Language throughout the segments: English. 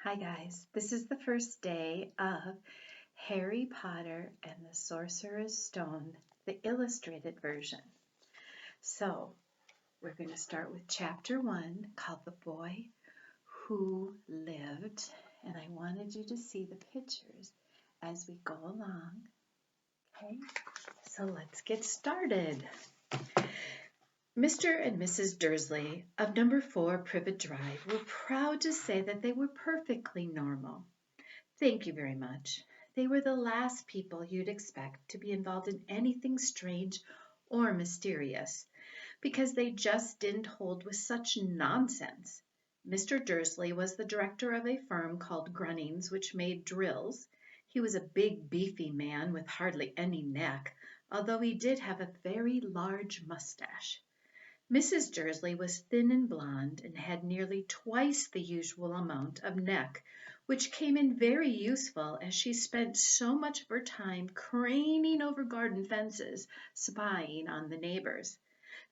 Hi guys, this is the first day of Harry Potter and the Sorcerer's Stone, the illustrated version. So we're going to start with chapter 1 called The Boy Who Lived, and I wanted you to see the pictures as we go along. Okay, so let's get started. Mr. and Mrs. Dursley of number 4 Privet Drive were proud to say that they were perfectly normal. Thank you very much. They were the last people you'd expect to be involved in anything strange or mysterious, because they just didn't hold with such nonsense. Mr. Dursley was the director of a firm called Grunnings, which made drills. He was a big, beefy man with hardly any neck, although he did have a very large mustache. Mrs. Dursley was thin and blonde and had nearly twice the usual amount of neck, which came in very useful as she spent so much of her time craning over garden fences, spying on the neighbors.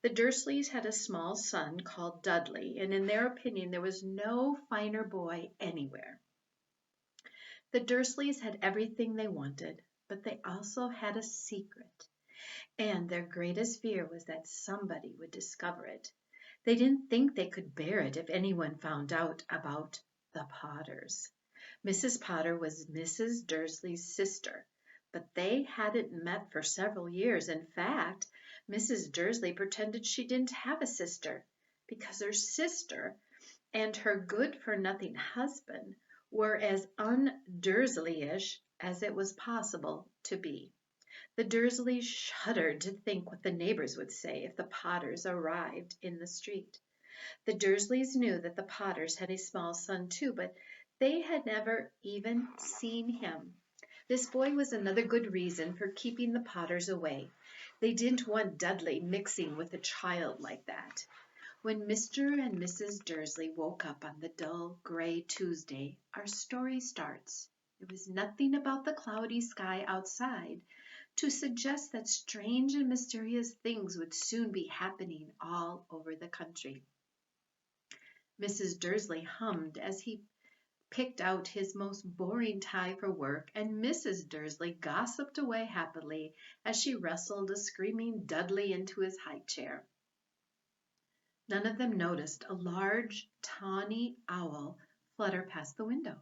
The Dursleys had a small son called Dudley, and in their opinion there was no finer boy anywhere. The Dursleys had everything they wanted, but they also had a secret. And their greatest fear was that somebody would discover it. They didn't think they could bear it if anyone found out about the Potters. Mrs. Potter was Mrs. Dursley's sister, but they hadn't met for several years. In fact, Mrs. Dursley pretended she didn't have a sister because her sister and her good-for-nothing husband were as un-Dursleyish as it was possible to be. The Dursleys shuddered to think what the neighbors would say if the Potters arrived in the street. The Dursleys knew that the Potters had a small son too, but they had never even seen him. This boy was another good reason for keeping the Potters away. They didn't want Dudley mixing with a child like that. When Mr. and Mrs. Dursley woke up on the dull, gray Tuesday, our story starts. There was nothing about the cloudy sky outside to suggest that strange and mysterious things would soon be happening all over the country. Mrs. Dursley hummed as he picked out his most boring tie for work, and Mrs. Dursley gossiped away happily as she wrestled a screaming Dudley into his high chair. None of them noticed a large, tawny owl flutter past the window.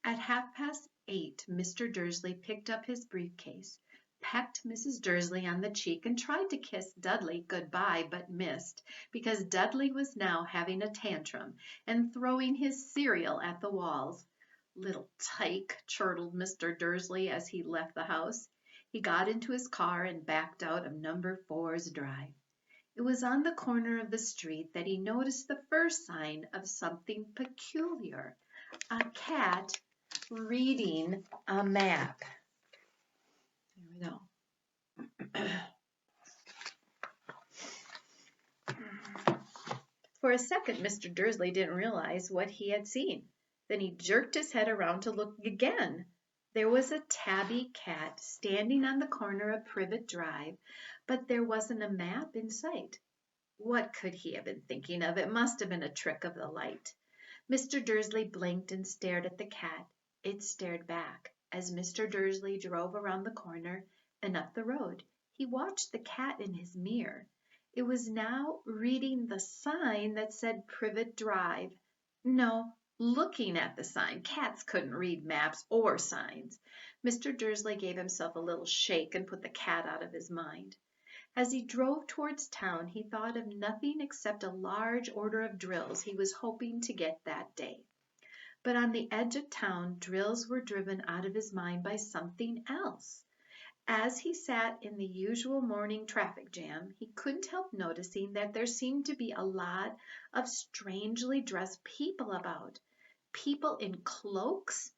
At 8:30, Mr. Dursley picked up his briefcase, pecked Mrs. Dursley on the cheek, and tried to kiss Dudley good-bye, but missed, because Dudley was now having a tantrum and throwing his cereal at the walls. "Little tyke," chortled Mr. Dursley as he left the house. He got into his car and backed out of number 4's drive. It was on the corner of the street that he noticed the first sign of something peculiar: a cat reading a map. There we go. For a second, Mr. Dursley didn't realize what he had seen. Then he jerked his head around to look again. There was a tabby cat standing on the corner of Privet Drive, but there wasn't a map in sight. What could he have been thinking of? It must have been a trick of the light. Mr. Dursley blinked and stared at the cat. It stared back. As Mr. Dursley drove around the corner and up the road, he watched the cat in his mirror. It was now reading the sign that said Privet Drive. No, looking at the sign. Cats couldn't read maps or signs. Mr. Dursley gave himself a little shake and put the cat out of his mind. As he drove towards town, he thought of nothing except a large order of drills he was hoping to get that day. But on the edge of town, drills were driven out of his mind by something else. As he sat in the usual morning traffic jam, he couldn't help noticing that there seemed to be a lot of strangely dressed people about. People in cloaks.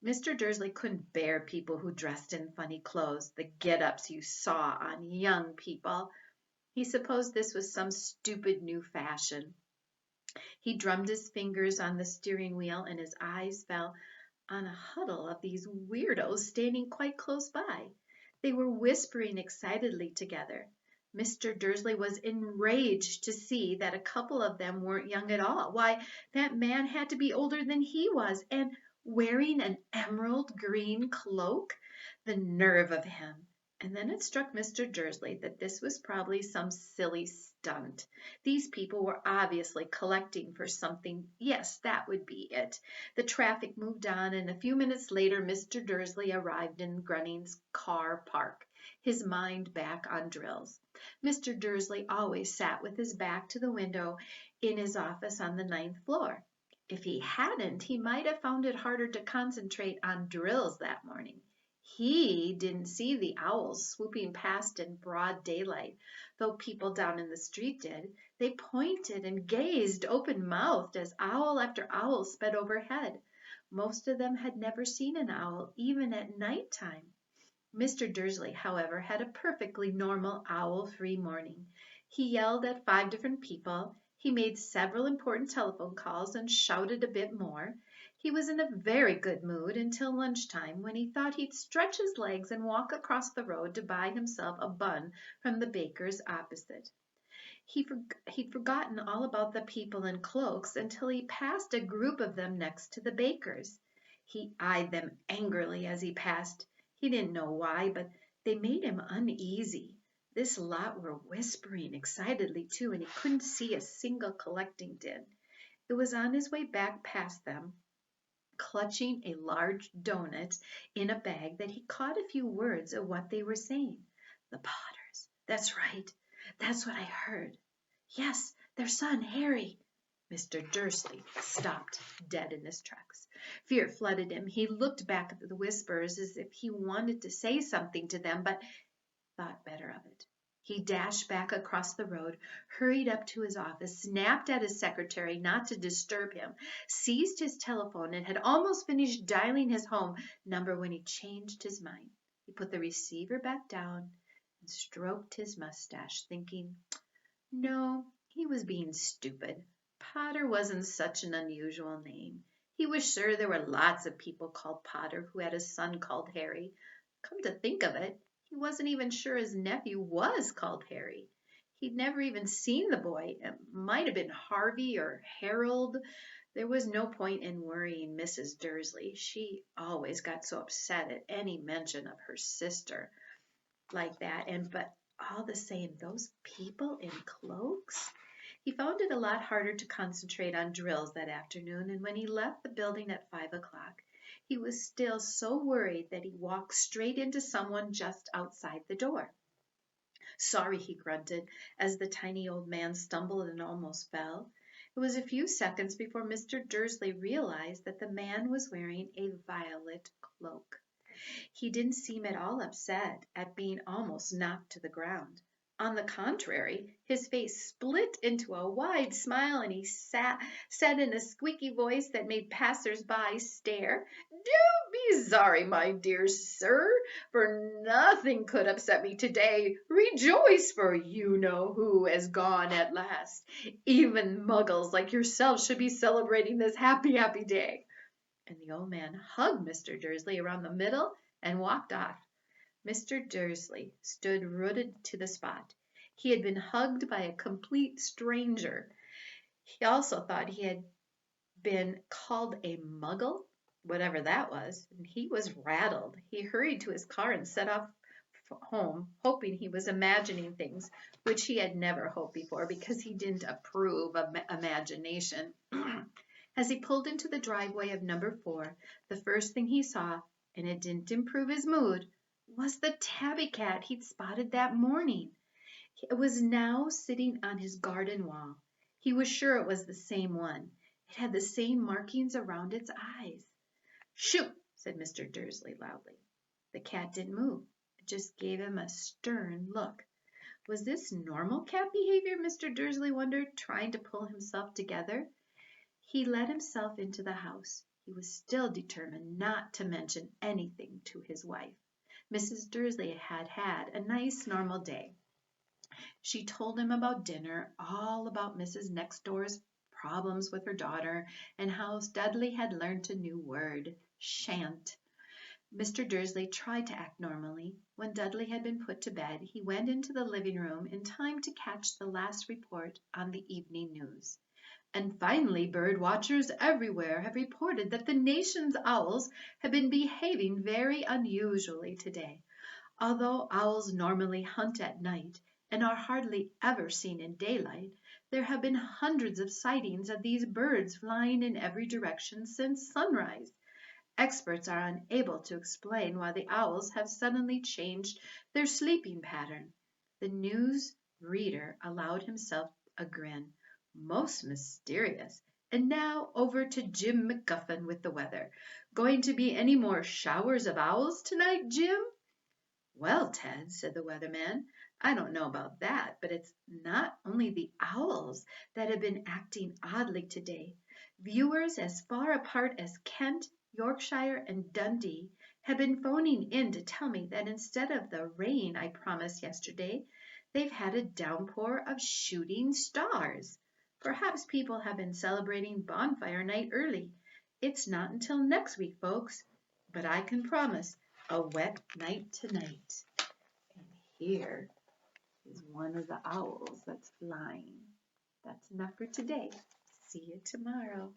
Mr. Dursley couldn't bear people who dressed in funny clothes, the get-ups you saw on young people. He supposed this was some stupid new fashion. He drummed his fingers on the steering wheel, and his eyes fell on a huddle of these weirdos standing quite close by. They were whispering excitedly together. Mr. Dursley was enraged to see that a couple of them weren't young at all. Why, that man had to be older than he was, and wearing an emerald green cloak. The nerve of him! And then it struck Mr. Dursley that this was probably some silly stunt. These people were obviously collecting for something. Yes, that would be it. The traffic moved on, and a few minutes later Mr. Dursley arrived in Grunning's car park, his mind back on drills. Mr. Dursley always sat with his back to the window in his office on the 9th floor. If he hadn't, he might have found it harder to concentrate on drills that morning. He didn't see the owls swooping past in broad daylight, though people down in the street did. They pointed and gazed open-mouthed as owl after owl sped overhead. Most of them had never seen an owl, even at night time. Mr. Dursley, however, had a perfectly normal owl-free morning. He yelled at 5 different people. He made several important telephone calls and shouted a bit more. He was in a very good mood until lunchtime, when he thought he'd stretch his legs and walk across the road to buy himself a bun from the baker's opposite. He'd forgotten all about the people in cloaks until he passed a group of them next to the baker's. He eyed them angrily as he passed. He didn't know why, but they made him uneasy. This lot were whispering excitedly, too, and he couldn't see a single collecting tin. It was on his way back past them, clutching a large doughnut in a bag, that he caught a few words of what they were saying. The Potters. That's right. That's what I heard. Yes, their son, Harry. Mr. Dursley stopped dead in his tracks. Fear flooded him. He looked back at the whisperers as if he wanted to say something to them, but thought better of it. He dashed back across the road, hurried up to his office, snapped at his secretary not to disturb him, seized his telephone, and had almost finished dialing his home number when he changed his mind. He put the receiver back down and stroked his mustache, thinking, no, he was being stupid. Potter wasn't such an unusual name. He was sure there were lots of people called Potter who had a son called Harry. Come to think of it, he wasn't even sure his nephew was called Harry. He'd never even seen the boy. It might have been Harvey or Harold. There was no point in worrying Mrs. Dursley. She always got so upset at any mention of her sister like that. But all the same, those people in cloaks? He found it a lot harder to concentrate on drills that afternoon, and when he left the building at 5 o'clock, he was still so worried that he walked straight into someone just outside the door. Sorry, he grunted, as the tiny old man stumbled and almost fell. It was a few seconds before Mr. Dursley realized that the man was wearing a violet cloak. He didn't seem at all upset at being almost knocked to the ground. On the contrary, his face split into a wide smile, and he said in a squeaky voice that made passers-by stare, "Don't be sorry, my dear sir, for nothing could upset me today. Rejoice, for you know who has gone at last. Even muggles like yourself should be celebrating this happy, happy day." And the old man hugged Mr. Dursley around the middle and walked off. Mr. Dursley stood rooted to the spot. He had been hugged by a complete stranger. He also thought he had been called a muggle, whatever that was, and he was rattled. He hurried to his car and set off home, hoping he was imagining things, which he had never hoped before because he didn't approve of imagination. As he pulled into the driveway of number 4, the first thing he saw, and it didn't improve his mood, was the tabby cat he'd spotted that morning. It was now sitting on his garden wall. He was sure it was the same one. It had the same markings around its eyes. "Shoo!" said Mr. Dursley loudly. The cat didn't move. It just gave him a stern look. Was this normal cat behavior, Mr. Dursley wondered, trying to pull himself together? He let himself into the house. He was still determined not to mention anything to his wife. Mrs. Dursley had had a nice normal day. She told him about dinner, all about Mrs. Next Door's problems with her daughter, and how Dudley had learnt a new word, shan't. Mr. Dursley tried to act normally. When Dudley had been put to bed, he went into the living room in time to catch the last report on the evening news. And finally, bird watchers everywhere have reported that the nation's owls have been behaving very unusually today. Although owls normally hunt at night and are hardly ever seen in daylight, there have been hundreds of sightings of these birds flying in every direction since sunrise. Experts are unable to explain why the owls have suddenly changed their sleeping pattern. The news reader allowed himself a grin. Most mysterious. And now over to Jim McGuffin with the weather. Going to be any more showers of owls tonight, Jim? Well, Ted, said the weatherman, I don't know about that, but it's not only the owls that have been acting oddly today. Viewers as far apart as Kent, Yorkshire, and Dundee have been phoning in to tell me that instead of the rain I promised yesterday, they've had a downpour of shooting stars. Perhaps people have been celebrating bonfire night early. It's not until next week, folks, but I can promise a wet night tonight. And here is one of the owls that's flying. That's enough for today. See you tomorrow.